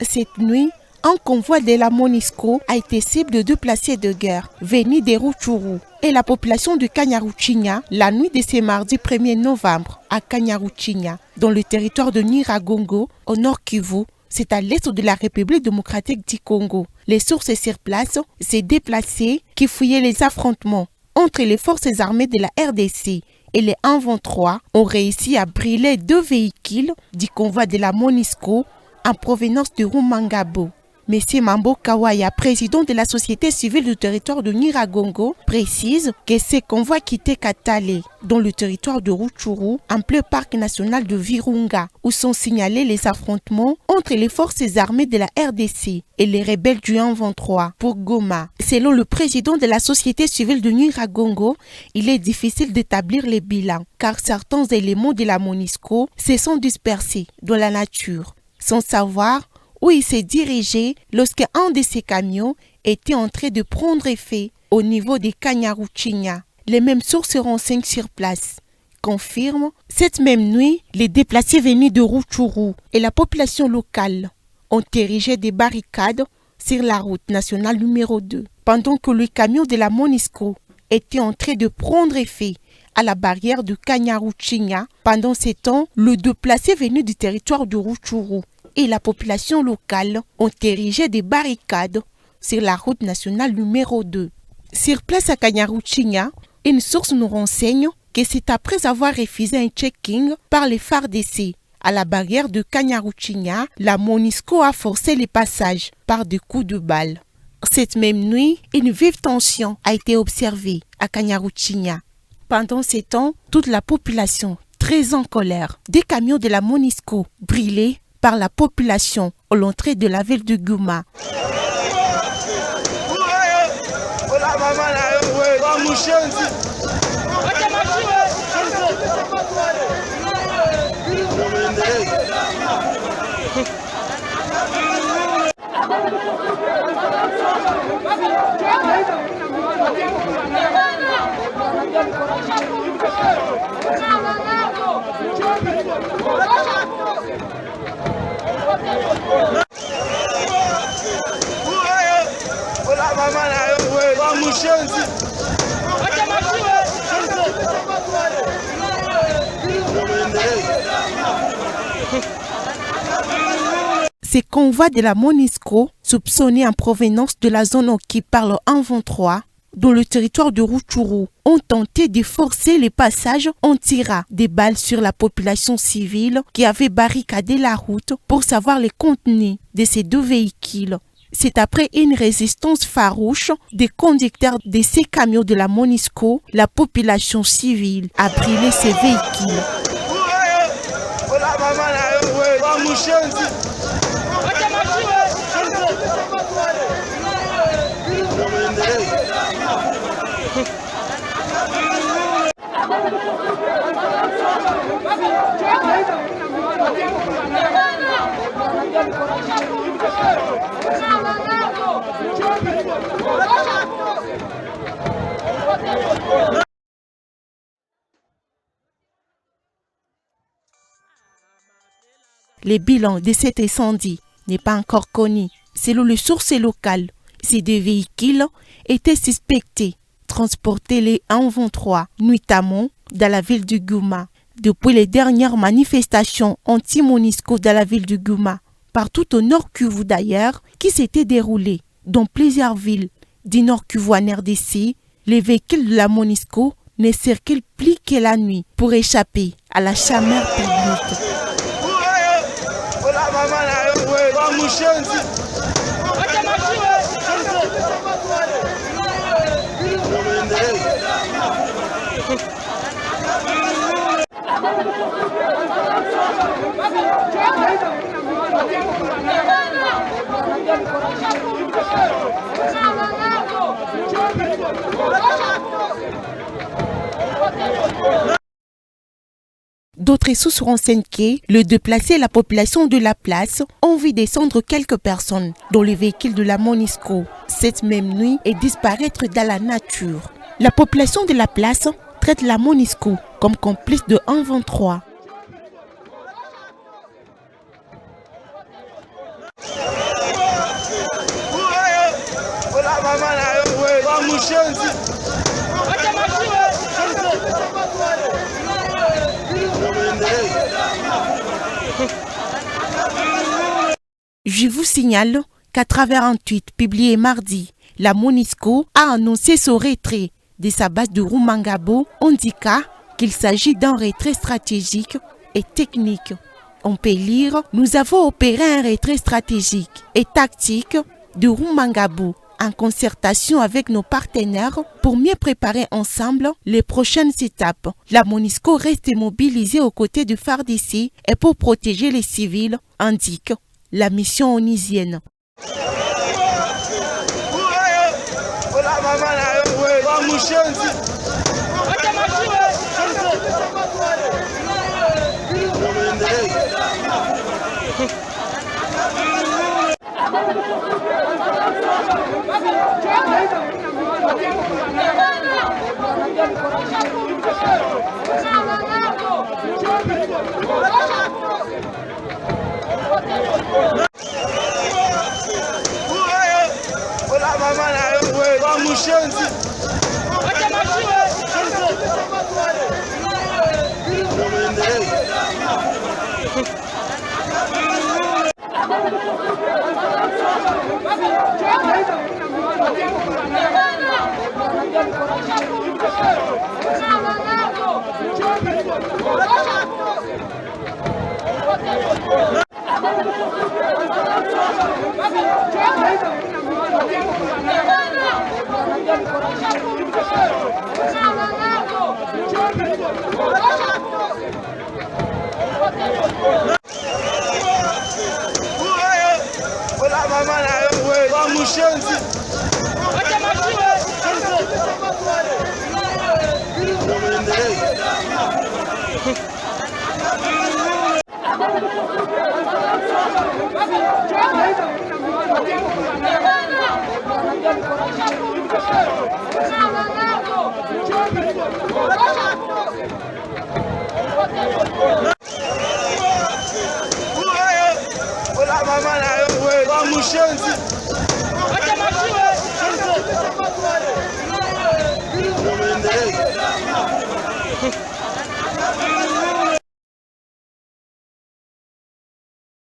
Cette nuit, un convoi de la MONUSCO a été cible de 2 placiers de guerre venus des Rutshuru et la population de Kanyaruchinya la nuit de ce mardi 1er novembre à Kanyaruchinya, dans le territoire de Nyiragongo, au nord Kivu, c'est à l'est de la République démocratique du Congo. Les sources sur place, ces déplacés qui fouillaient les affrontements entre les forces armées de la RDC et les 123 ont réussi à brûler 2 véhicules du convoi de la MONUSCO en provenance de Rumangabo. M. Mambo Kawaya, président de la société civile du territoire de Nyiragongo, précise que ces convois quittaient Katale, dans le territoire de Rutshuru, en plein parc national de Virunga, où sont signalés les affrontements entre les forces armées de la RDC et les rebelles du 123 pour Goma. Selon le président de la société civile de Nyiragongo, il est difficile d'établir les bilans, car certains éléments de la MONUSCO se sont dispersés dans la nature, sans savoir où il s'est dirigé lorsque un de ses camions était en train de prendre effet au niveau de Kanyaruchinya. Les mêmes sources se renseignent sur place. Confirment, cette même nuit, les déplacés venus de Rutshuru et la population locale ont érigé des barricades sur la route nationale numéro 2, pendant que le camion de la MONUSCO était en train de prendre effet à la barrière de Kanyaruchinya. Pendant ce temps, le déplacé venu du territoire de Rutshuru et la population locale ont érigé des barricades sur la route nationale numéro 2. Sur place à Kanyaruchinya, une source nous renseigne que c'est après avoir refusé un checking par les FARDC à la barrière de Kanyaruchinya, la MONUSCO a forcé les passages par des coups de balle. Cette même nuit, une vive tension a été observée à Kanyaruchinya. Pendant ce temps, toute la population, très en colère, des camions de la MONUSCO brûlés par la population à l'entrée de la ville de Goma. Ces convois de la MONUSCO, soupçonnés en provenance de la zone occupée par le 123, dans le territoire de Rutshuru, ont tenté de forcer les passages en tirant des balles sur la population civile qui avait barricadé la route pour savoir les contenus de ces 2 véhicules. C'est après une résistance farouche des conducteurs de ces camions de la MONUSCO, la population civile a brûlé ces véhicules. Le bilan de cet incendie n'est pas encore connu. Selon les sources locales, ces 2 véhicules étaient suspectés transporter les 123 nuitamment dans la ville de Goma. Depuis les dernières manifestations anti-MONUSCO dans la ville de Goma, partout au nord Kivu d'ailleurs, qui s'étaient déroulées dans plusieurs villes du nord Kivu en RDC, les véhicules de la MONUSCO ne circulent plus que la nuit pour échapper à la chaleur publique. D'autres sources renseignent que le déplacé et la population de la place ont vu descendre quelques personnes dans le véhicule de la MONUSCO cette même nuit et disparaître dans la nature. La population de la place traite la MONUSCO comme complice de 1-23. Je vous signale qu'à travers un tweet publié mardi, la MONUSCO a annoncé son retrait de sa base de Rumangabo, indiquant qu'il s'agit d'un retrait stratégique et technique. On peut lire « Nous avons opéré un retrait stratégique et tactique de Rumangabo en concertation avec nos partenaires pour mieux préparer ensemble les prochaines étapes. La MONUSCO reste mobilisée aux côtés du FARDC et pour protéger les civils, indique la mission onusienne.